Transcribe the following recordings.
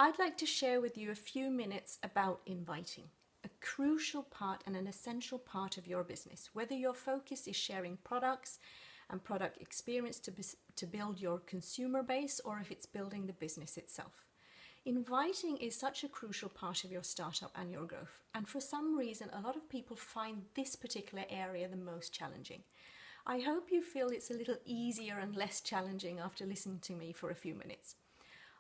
I'd like to share with you a few minutes about inviting, a crucial part and an essential part of your business, whether your focus is sharing products and product experience to build your consumer base, or if it's building the business itself. Inviting is such a crucial part of your startup and your growth, and for some reason a lot of people find this particular area the most challenging. I hope you feel it's a little easier and less challenging after listening to me for a few minutes.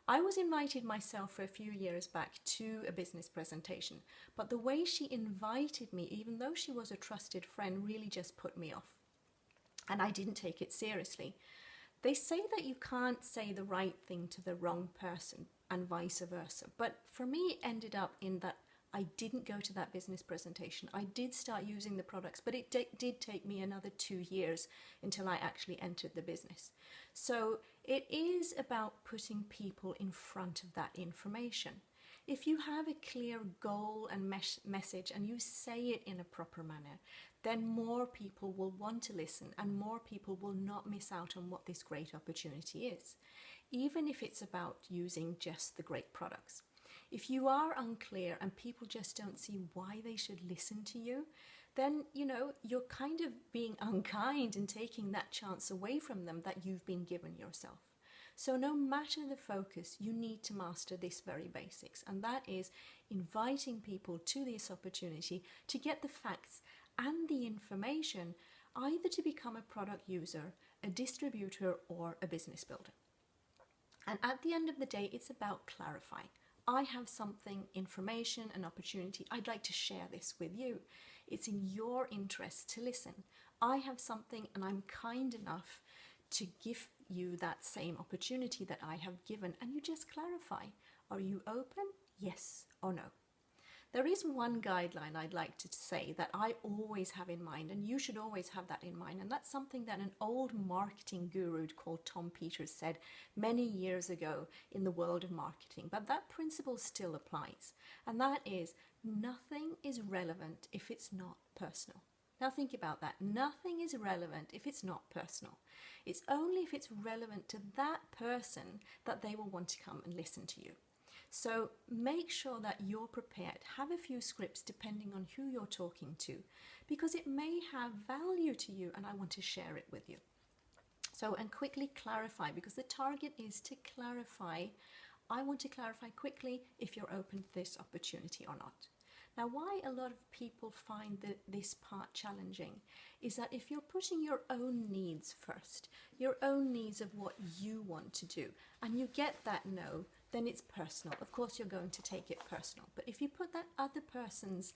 I was invited myself a few years back to a business presentation, but the way she invited me, even though she was a trusted friend, really just put me off. And I didn't take it seriously. They say that you can't say the right thing to the wrong person and vice versa. But for me, it ended up in that I didn't go to that business presentation. I did start using the products, but it did take me another 2 years until I actually entered the business. So it is about putting people in front of that information. If you have a clear goal and message and you say it in a proper manner, then more people will want to listen and more people will not miss out on what this great opportunity is, even if it's about using just the great products. If you are unclear and people just don't see why they should listen to you, then, you're kind of being unkind and taking that chance away from them that you've been given yourself. So no matter the focus, you need to master this very basics, and that is inviting people to this opportunity to get the facts and the information, either to become a product user, a distributor, or a business builder. And at the end of the day, it's about clarifying. I have something, information, an opportunity. I'd like to share this with you. It's in your interest to listen. I have something and I'm kind enough to give you that same opportunity that I have given, and you just clarify. Are you open? Yes or no? There is one guideline I'd like to say that I always have in mind, and you should always have that in mind, and that's something that an old marketing guru called Tom Peters said many years ago in the world of marketing, but that principle still applies, and that is nothing is relevant if it's not personal. Now think about that. Nothing is relevant if it's not personal. It's only if it's relevant to that person that they will want to come and listen to you. So make sure that you're prepared. Have a few scripts depending on who you're talking to, because it may have value to you and I want to share it with you. So, and quickly clarify, because the target is to clarify. I want to clarify quickly if you're open to this opportunity or not. Now, why a lot of people find this part challenging is that if you're putting your own needs first, your own needs of what you want to do, and you get that no, then it's personal. Of course, you're going to take it personal. But if you put that other person's,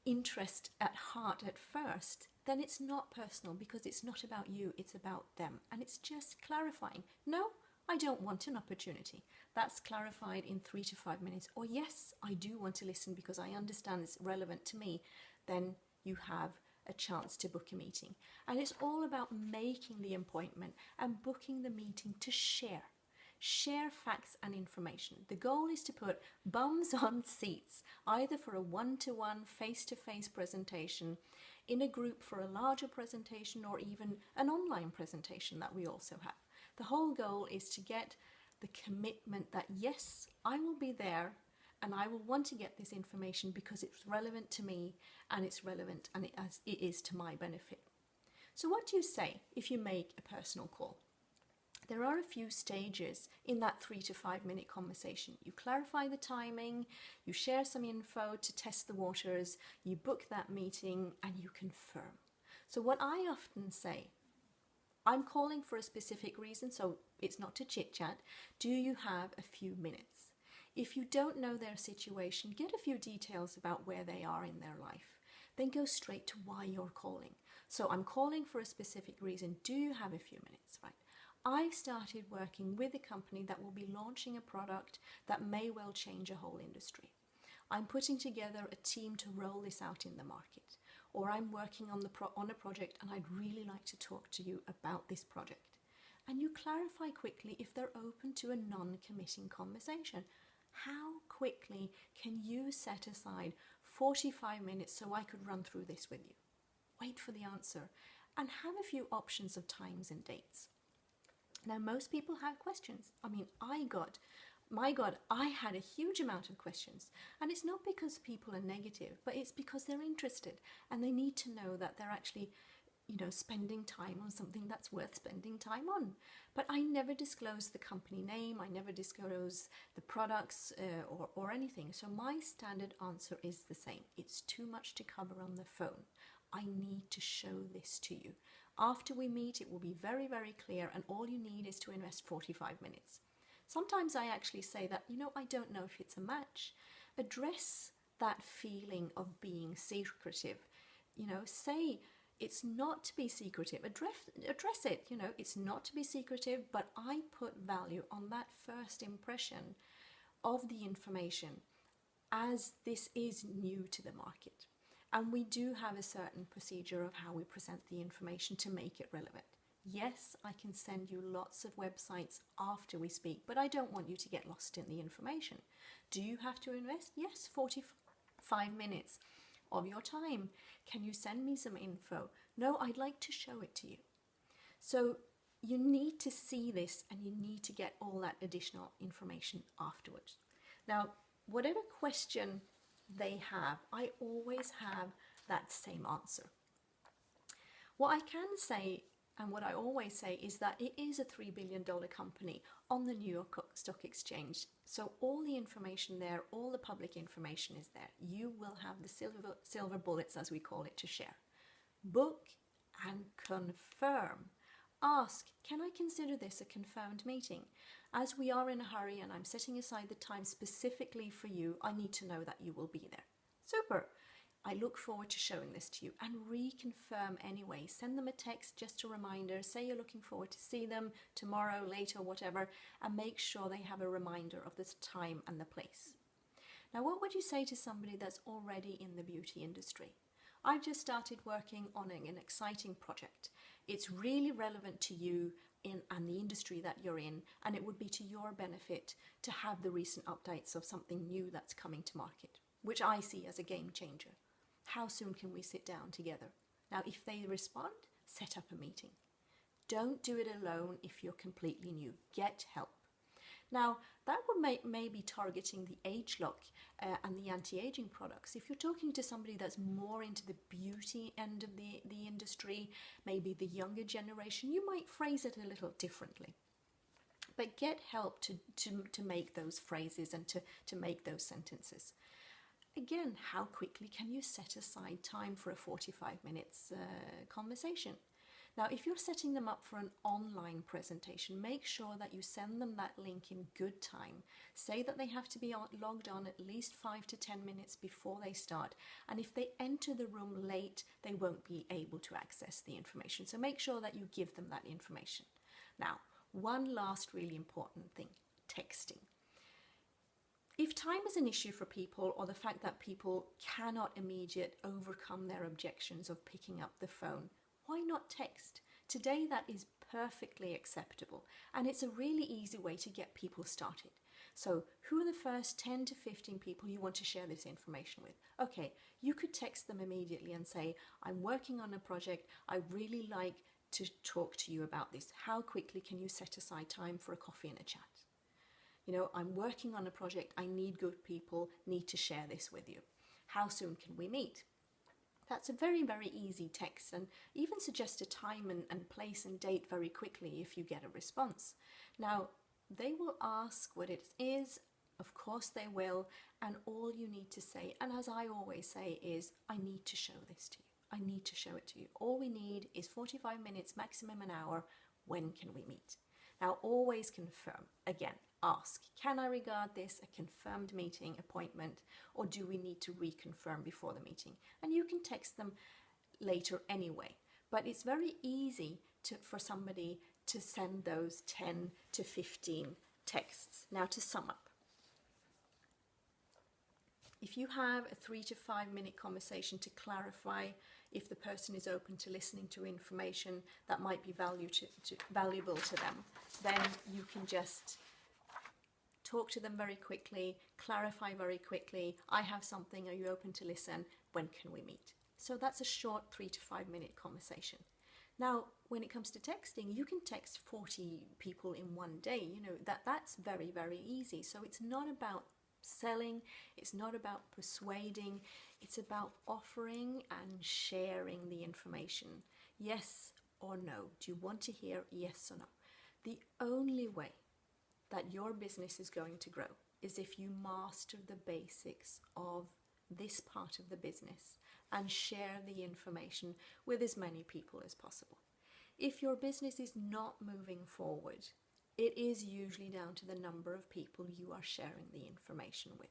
interest at heart at first, then it's not personal, because it's not about you, it's about them. And it's just clarifying. No, I don't want an opportunity. That's clarified in 3 to 5 minutes. Or yes, I do want to listen because I understand it's relevant to me. Then you have a chance to book a meeting. And it's all about making the appointment and booking the meeting to share. Share facts and information. The goal is to put bums on seats, either for a one-to-one, face-to-face presentation, in a group for a larger presentation, or even an online presentation that we also have. The whole goal is to get the commitment that yes, I will be there and I will want to get this information because it's relevant to me and it's relevant and it is to my benefit. So what do you say if you make a personal call? There are a few stages in that 3 to 5 minute conversation. You clarify the timing, you share some info to test the waters, you book that meeting, and you confirm. So what I often say, I'm calling for a specific reason, so it's not to chit chat. Do you have a few minutes? If you don't know their situation, get a few details about where they are in their life. Then go straight to why you're calling. So I'm calling for a specific reason. Do you have a few minutes? Right. I've started working with a company that will be launching a product that may well change a whole industry. I'm putting together a team to roll this out in the market. Or I'm working on a project and I'd really like to talk to you about this project. And you clarify quickly if they're open to a non-committing conversation. How quickly can you set aside 45 minutes so I could run through this with you? Wait for the answer and have a few options of times and dates. Now, most people have questions. I mean, I got My God, I had a huge amount of questions. And it's not because people are negative, but it's because they're interested and they need to know that they're actually, spending time on something that's worth spending time on. But I never disclose the company name, I never disclose the products or anything. So my standard answer is the same. It's too much to cover on the phone. I need to show this to you. After we meet, it will be very, very clear, and all you need is to invest 45 minutes. Sometimes I actually say that, I don't know if it's a match. Address that feeling of being secretive. Say it's not to be secretive. Address it. It's not to be secretive, but I put value on that first impression of the information, as this is new to the market. And we do have a certain procedure of how we present the information to make it relevant. Yes, I can send you lots of websites after we speak, but I don't want you to get lost in the information. Do you have to invest? Yes, 45 minutes of your time. Can you send me some info? No, I'd like to show it to you. So you need to see this, and you need to get all that additional information afterwards. Now, whatever question they have, I always have that same answer. What I can say, and what I always say, is that it is a $3 billion company on the New York Stock Exchange. So all the information there, all the public information is there. You will have the silver bullets, as we call it, to share. Book and confirm. Ask, can I consider this a confirmed meeting? As we are in a hurry and I'm setting aside the time specifically for you, I need to know that you will be there. Super. I look forward to showing this to you, and reconfirm anyway. Send them a text, just a reminder. Say you're looking forward to see them tomorrow, later, whatever, and make sure they have a reminder of the time and the place. Now, what would you say to somebody that's already in the beauty industry? I've just started working on an exciting project. It's really relevant to you and the industry that you're in, and it would be to your benefit to have the recent updates of something new that's coming to market, which I see as a game changer. How soon can we sit down together? Now, if they respond, set up a meeting. Don't do it alone if you're completely new. Get help. Now, that would maybe targeting the age lock and the anti-aging products. If you're talking to somebody that's more into the beauty end of the industry, maybe the younger generation, you might phrase it a little differently. But get help to make those phrases and to make those sentences. Again, how quickly can you set aside time for a 45 minutes conversation? Now, if you're setting them up for an online presentation, make sure that you send them that link in good time. Say that they have to be logged on at least 5 to 10 minutes before they start. And if they enter the room late, they won't be able to access the information. So make sure that you give them that information. Now, one last really important thing, texting. If time is an issue for people, or the fact that people cannot immediately overcome their objections of picking up the phone, why not text? Today that is perfectly acceptable, and it's a really easy way to get people started. So who are the first 10 to 15 people you want to share this information with? Okay, you could text them immediately and say, I'm working on a project, I really like to talk to you about this. How quickly can you set aside time for a coffee and a chat? I'm working on a project, I need good people, need to share this with you. How soon can we meet? That's a very, very easy text, and even suggest a time and place and date very quickly if you get a response. Now, they will ask what it is, of course they will, and all you need to say, and as I always say, is I need to show this to you. I need to show it to you. All we need is 45 minutes, maximum an hour. When can we meet? Now, always confirm. Again, ask, can I regard this a confirmed meeting appointment, or do we need to reconfirm before the meeting? And you can text them later anyway. But it's very easy for somebody to send those 10 to 15 texts. Now, to sum up, if you have a 3 to 5 minute conversation to clarify if the person is open to listening to information that might be valuable to them, then you can just talk to them very quickly, clarify very quickly, I have something, are you open to listen, when can we meet? So that's a short 3 to 5 minute conversation. Now, when it comes to texting, you can text 40 people in one day. You know, that's very, very easy. So it's not about selling, it's not about persuading, it's about offering and sharing the information. Yes or no. Do you want to hear yes or no? The only way that your business is going to grow is if you master the basics of this part of the business and share the information with as many people as possible. If your business is not moving forward, it is usually down to the number of people you are sharing the information with.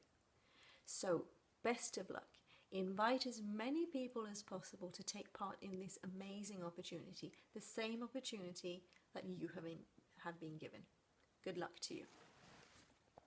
So, best of luck. Invite as many people as possible to take part in this amazing opportunity, the same opportunity that you have been given. Good luck to you.